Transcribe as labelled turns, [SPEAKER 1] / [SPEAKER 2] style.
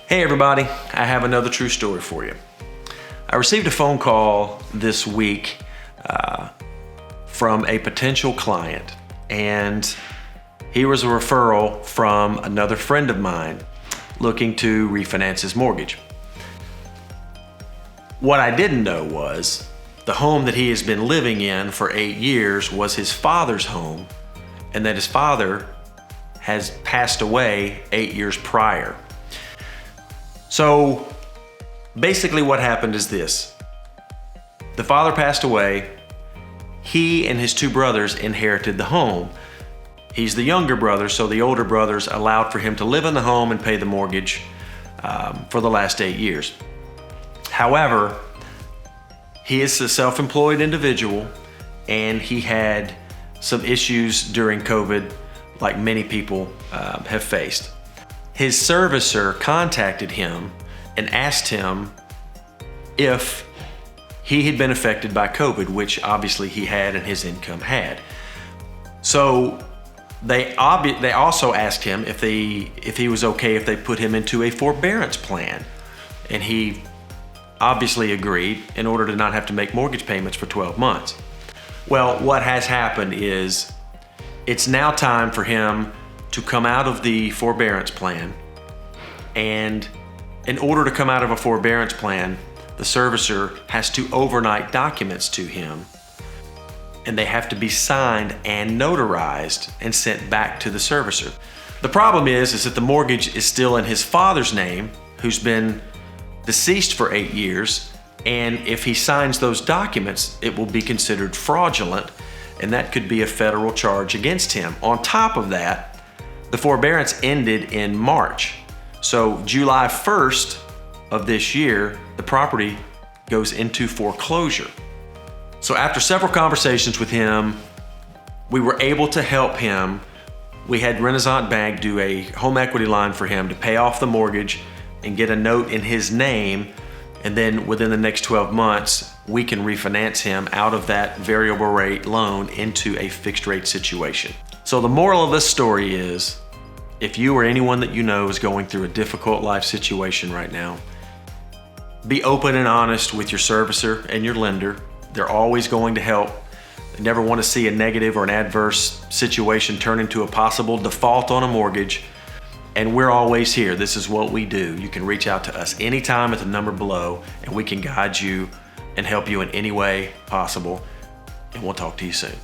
[SPEAKER 1] Hey everybody, I have another true story for you. I received a phone call this week from a potential client, and he was a referral from another friend of mine looking to refinance his mortgage. What I didn't know was the home that he has been living in for 8 years was his father's home, and that his father has passed away 8 years prior. So basically what happened is this. The father passed away. He and his two brothers inherited the home. He's the younger brother, so the older brothers allowed for him to live in the home and pay the mortgage for the last 8 years. However, he is a self-employed individual, and he had some issues during COVID like many people have faced. His servicer contacted him and asked him if he had been affected by COVID, which obviously he had and his income had. So they also asked him if he was okay if they put him into a forbearance plan, and he obviously agreed in order to not have to make mortgage payments for 12 months. Well, what has happened is it's now time for him to come out of the forbearance plan, and in order to come out of a forbearance plan, the servicer has to overnight documents to him, and they have to be signed and notarized and sent back to the servicer. The problem is that the mortgage is still in his father's name, who's been deceased for 8 years, and if he signs those documents, it will be considered fraudulent, and that could be a federal charge against him. On top of that, the forbearance ended in March. So July 1st of this year, the property goes into foreclosure. So after several conversations with him, we were able to help him. We had Renaissance Bank do a home equity line for him to pay off the mortgage and get a note in his name. And then within the next 12 months, we can refinance him out of that variable rate loan into a fixed rate situation. So the moral of this story is, if you or anyone that you know is going through a difficult life situation right now, be open and honest with your servicer and your lender. They're always going to help. They never want to see a negative or an adverse situation turn into a possible default on a mortgage. And we're always here. This is what we do. You can reach out to us anytime at the number below, and we can guide you and help you in any way possible. And we'll talk to you soon.